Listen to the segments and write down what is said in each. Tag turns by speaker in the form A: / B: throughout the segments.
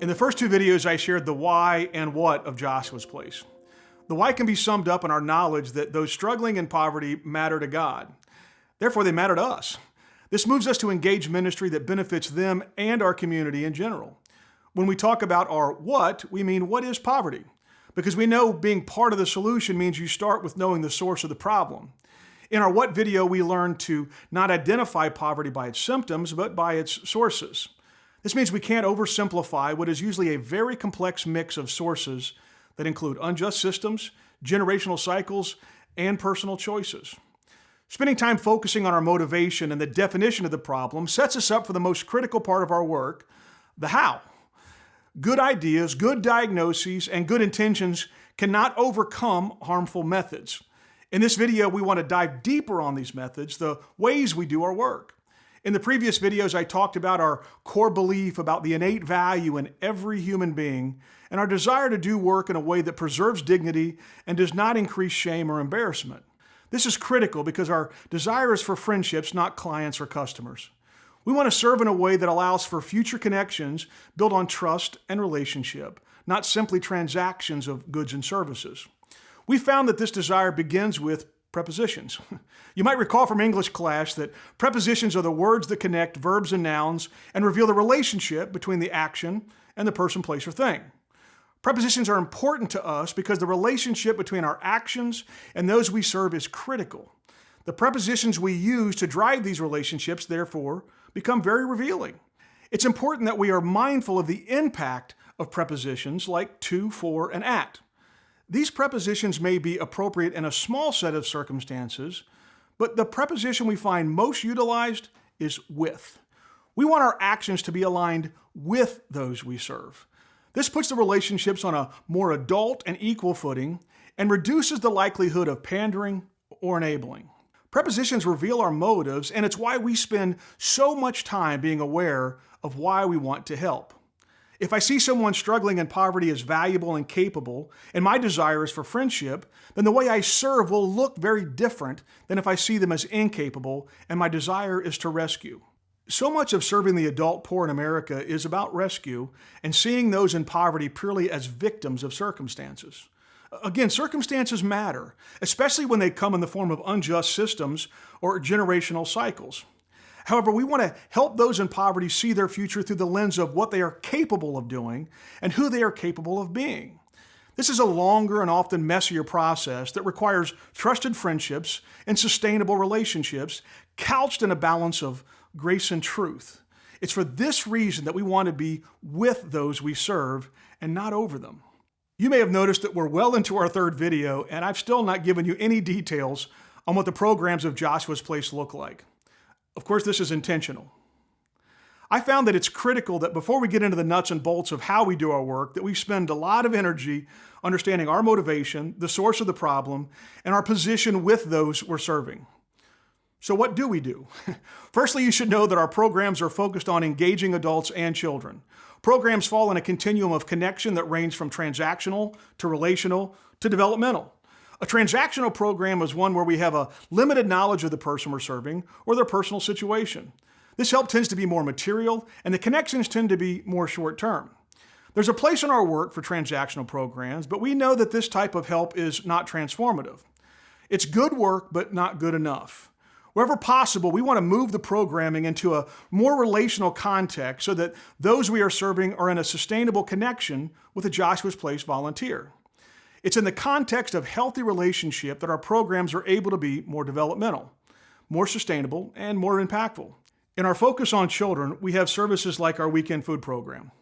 A: In the first two videos, I shared the why and what of Joshua's Place. The why can be summed up in our knowledge that those struggling in poverty matter to God. Therefore, they matter to us. This moves us to engage ministry that benefits them and our community in general. When we talk about our what, we mean what is poverty? Because we know being part of the solution means you start with knowing the source of the problem. In our what video, we learned to not identify poverty by its symptoms, but by its sources. This means we can't oversimplify what is usually a very complex mix of sources that include unjust systems, generational cycles, and personal choices. Spending time focusing on our motivation and the definition of the problem sets us up for the most critical part of our work, the how. Good ideas, good diagnoses, and good intentions cannot overcome harmful methods. In this video, we want to dive deeper on these methods, the ways we do our work. In the previous videos, I talked about our core belief about the innate value in every human being and our desire to do work in a way that preserves dignity and does not increase shame or embarrassment. This is critical because our desire is for friendships, not clients or customers. We want to serve in a way that allows for future connections built on trust and relationship, not simply transactions of goods and services. We found that this desire begins with prepositions. You might recall from English class that prepositions are the words that connect verbs and nouns and reveal the relationship between the action and the person, place, or thing. Prepositions are important to us because the relationship between our actions and those we serve is critical. The prepositions we use to drive these relationships, therefore, become very revealing. It's important that we are mindful of the impact of prepositions like to, for, and at. These prepositions may be appropriate in a small set of circumstances, but the preposition we find most utilized is with. We want our actions to be aligned with those we serve. This puts the relationships on a more adult and equal footing and reduces the likelihood of pandering or enabling. Prepositions reveal our motives, and it's why we spend so much time being aware of why we want to help. If I see someone struggling in poverty as valuable and capable, and my desire is for friendship, then the way I serve will look very different than if I see them as incapable and my desire is to rescue. So much of serving the adult poor in America is about rescue and seeing those in poverty purely as victims of circumstances. Again, circumstances matter, especially when they come in the form of unjust systems or generational cycles. However, we want to help those in poverty see their future through the lens of what they are capable of doing and who they are capable of being. This is a longer and often messier process that requires trusted friendships and sustainable relationships couched in a balance of grace and truth. It's for this reason that we want to be with those we serve and not over them. You may have noticed that we're well into our third video, and I've still not given you any details on what the programs of Joshua's Place look like. Of course, this is intentional. I found that it's critical that before we get into the nuts and bolts of how we do our work, that we spend a lot of energy understanding our motivation, the source of the problem, and our position with those we're serving. So what do we do? Firstly, you should know that our programs are focused on engaging adults and children. Programs fall in a continuum of connection that range from transactional to relational to developmental. A transactional program is one where we have a limited knowledge of the person we're serving or their personal situation. This help tends to be more material, and the connections tend to be more short-term. There's a place in our work for transactional programs, but we know that this type of help is not transformative. It's good work, but not good enough. Wherever possible, we want to move the programming into a more relational context so that those we are serving are in a sustainable connection with a Joshua's Place volunteer. It's in the context of healthy relationship that our programs are able to be more developmental, more sustainable, and more impactful. In our focus on children, we have services like our weekend food program.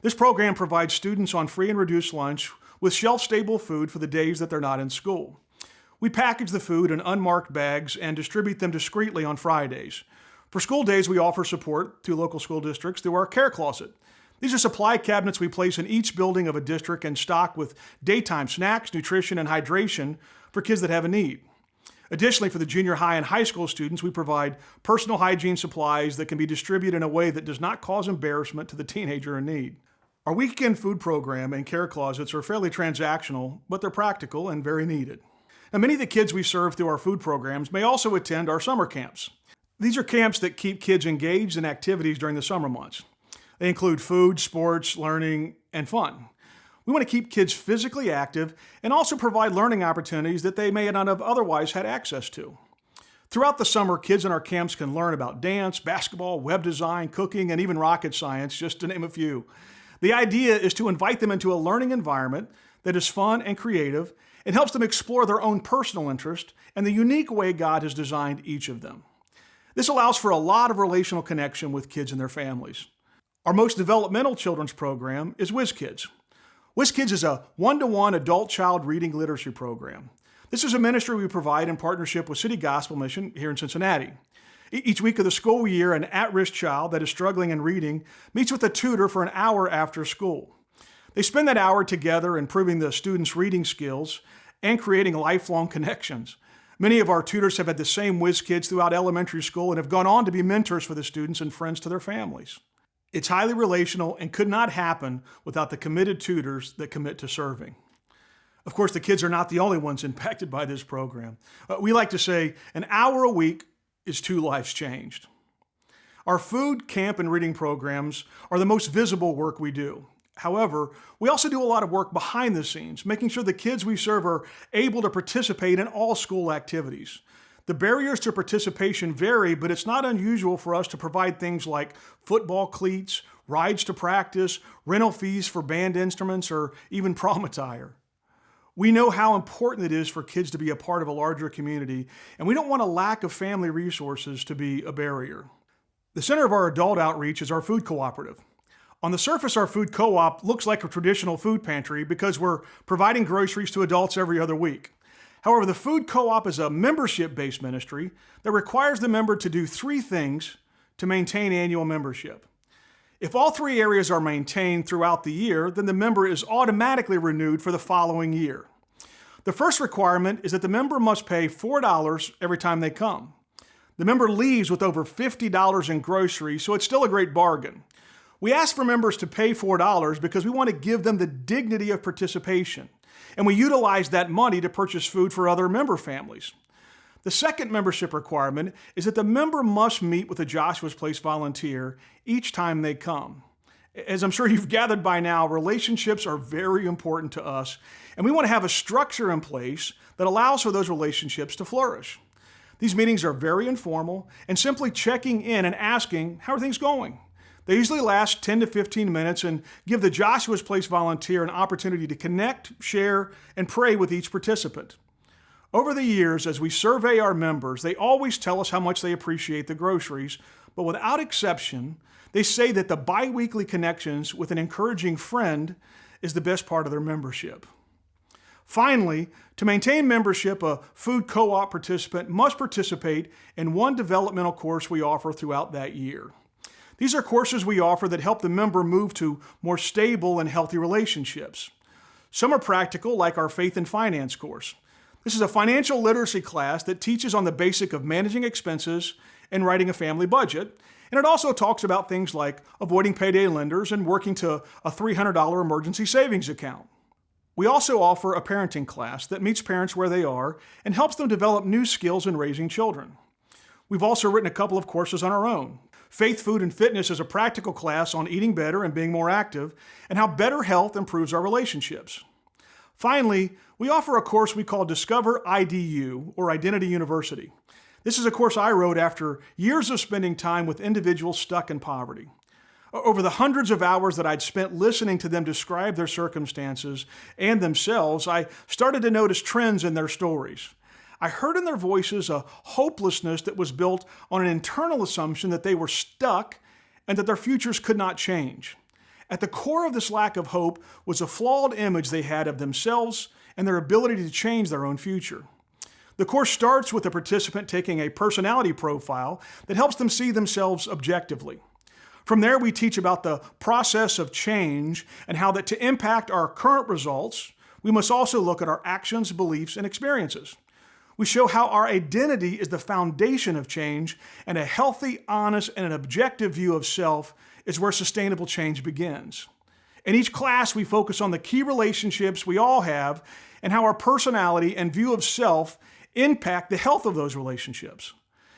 A: This program provides students on free and reduced lunch with shelf-stable food for the days that they're not in school. We package the food in unmarked bags and distribute them discreetly on Fridays. For school days, we offer support to local school districts through our Care Closet. These are supply cabinets we place in each building of a district and stock with daytime snacks, nutrition, and hydration for kids that have a need. Additionally, for the junior high and high school students, we provide personal hygiene supplies that can be distributed in a way that does not cause embarrassment to the teenager in need. Our weekend food program and care closets are fairly transactional, but they're practical and very needed. Now, many of the kids we serve through our food programs may also attend our summer camps. These are camps that keep kids engaged in activities during the summer months. They include food, sports, learning, and fun. We want to keep kids physically active and also provide learning opportunities that they may not have otherwise had access to. Throughout the summer, kids in our camps can learn about dance, basketball, web design, cooking, and even rocket science, just to name a few. The idea is to invite them into a learning environment that is fun and creative and helps them explore their own personal interest and the unique way God has designed each of them. This allows for a lot of relational connection with kids and their families. Our most developmental children's program is WizKids. WizKids is a one-to-one adult-child reading literacy program. This is a ministry we provide in partnership with City Gospel Mission here in Cincinnati. Each week of the school year, an at-risk child that is struggling in reading meets with a tutor for an hour after school. They spend that hour together improving the students' reading skills and creating lifelong connections. Many of our tutors have had the same WizKids throughout elementary school and have gone on to be mentors for the students and friends to their families. It's highly relational and could not happen without the committed tutors that commit to serving. Of course, the kids are not the only ones impacted by this program. We like to say an hour a week is 2 lives changed. Our food, camp, and reading programs are the most visible work we do. However, we also do a lot of work behind the scenes, making sure the kids we serve are able to participate in all school activities. The barriers to participation vary, but it's not unusual for us to provide things like football cleats, rides to practice, rental fees for band instruments, or even prom attire. We know how important it is for kids to be a part of a larger community, and we don't want a lack of family resources to be a barrier. The center of our adult outreach is our food cooperative. On the surface, our food co-op looks like a traditional food pantry because we're providing groceries to adults every other week. However, the food co-op is a membership-based ministry that requires the member to do 3 things to maintain annual membership. If all 3 areas are maintained throughout the year, then the member is automatically renewed for the following year. The first requirement is that the member must pay $4 every time they come. The member leaves with over $50 in groceries, so it's still a great bargain. We ask for members to pay $4 because we want to give them the dignity of participation, and we utilize that money to purchase food for other member families. The second membership requirement is that the member must meet with a Joshua's Place volunteer each time they come. As I'm sure you've gathered by now, relationships are very important to us, and we want to have a structure in place that allows for those relationships to flourish. These meetings are very informal and simply checking in and asking, how are things going? They usually last 10 to 15 minutes and give the Joshua's Place volunteer an opportunity to connect, share, and pray with each participant. Over the years, as we survey our members, they always tell us how much they appreciate the groceries, but without exception, they say that the bi-weekly connections with an encouraging friend is the best part of their membership. Finally, to maintain membership, a food co-op participant must participate in one developmental course we offer throughout that year. These are courses we offer that help the member move to more stable and healthy relationships. Some are practical, like our Faith and Finance course. This is a financial literacy class that teaches on the basic of managing expenses and writing a family budget, and it also talks about things like avoiding payday lenders and working to a $300 emergency savings account. We also offer a parenting class that meets parents where they are and helps them develop new skills in raising children. We've also written a couple of courses on our own. Faith, Food, and Fitness is a practical class on eating better and being more active, and how better health improves our relationships. Finally, we offer a course we call Discover IDU, or Identity University. This is a course I wrote after years of spending time with individuals stuck in poverty. Over the hundreds of hours that I'd spent listening to them describe their circumstances and themselves, I started to notice trends in their stories. I heard in their voices a hopelessness that was built on an internal assumption that they were stuck and that their futures could not change. At the core of this lack of hope was a flawed image they had of themselves and their ability to change their own future. The course starts with the participant taking a personality profile that helps them see themselves objectively. From there, we teach about the process of change and how that to impact our current results, we must also look at our actions, beliefs, and experiences. We show how our identity is the foundation of change, and a healthy, honest, and an objective view of self is where sustainable change begins. In each class, we focus on the key relationships we all have and how our personality and view of self impact the health of those relationships.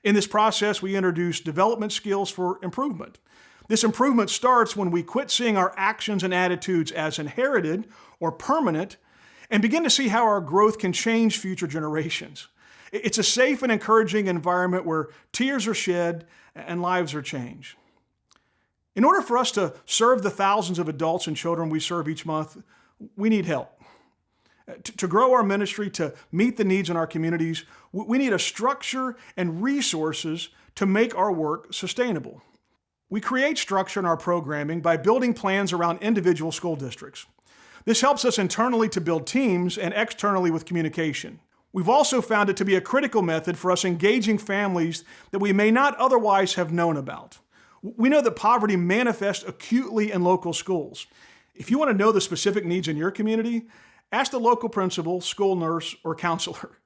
A: In this process, we introduce development skills for improvement. This improvement starts when we quit seeing our actions and attitudes as inherited or permanent and begin to see how our growth can change future generations. It's a safe and encouraging environment where tears are shed and lives are changed. In order for us to serve the thousands of adults and children we serve each month, we need help. To grow our ministry, to meet the needs in our communities, we need a structure and resources to make our work sustainable. We create structure in our programming by building plans around individual school districts. This helps us internally to build teams and externally with communication. We've also found it to be a critical method for us engaging families that we may not otherwise have known about. We know that poverty manifests acutely in local schools. If you want to know the specific needs in your community, ask the local principal, school nurse, or counselor.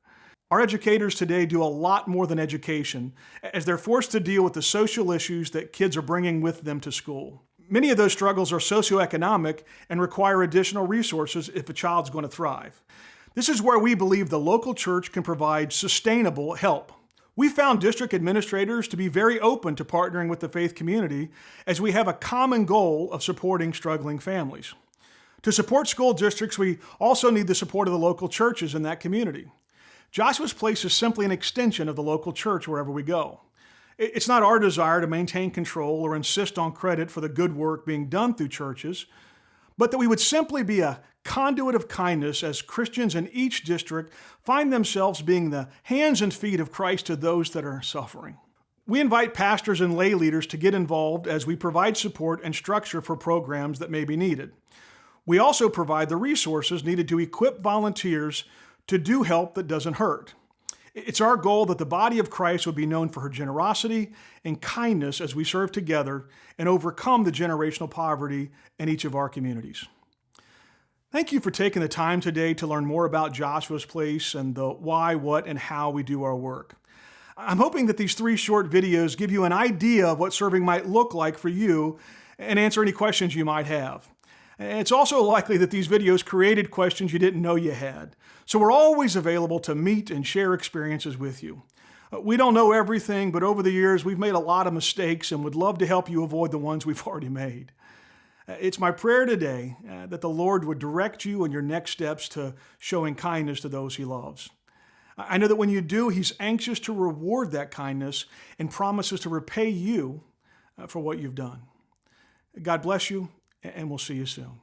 A: Our educators today do a lot more than education, as they're forced to deal with the social issues that kids are bringing with them to school. Many of those struggles are socioeconomic and require additional resources if a child's going to thrive. This is where we believe the local church can provide sustainable help. We found district administrators to be very open to partnering with the faith community as we have a common goal of supporting struggling families. To support school districts, we also need the support of the local churches in that community. Joshua's Place is simply an extension of the local church wherever we go. It's not our desire to maintain control or insist on credit for the good work being done through churches, but that we would simply be a conduit of kindness as Christians in each district find themselves being the hands and feet of Christ to those that are suffering. We invite pastors and lay leaders to get involved as we provide support and structure for programs that may be needed. We also provide the resources needed to equip volunteers to do help that doesn't hurt. It's our goal that the body of Christ would be known for her generosity and kindness as we serve together and overcome the generational poverty in each of our communities. Thank you for taking the time today to learn more about Joshua's Place and the why, what, and how we do our work. I'm hoping that these 3 short videos give you an idea of what serving might look like for you and answer any questions you might have. It's also likely that these videos created questions you didn't know you had. So we're always available to meet and share experiences with you. We don't know everything, but over the years we've made a lot of mistakes and would love to help you avoid the ones we've already made. It's my prayer today that the Lord would direct you in your next steps to showing kindness to those He loves. I know that when you do, He's anxious to reward that kindness and promises to repay you for what you've done. God bless you, and we'll see you soon.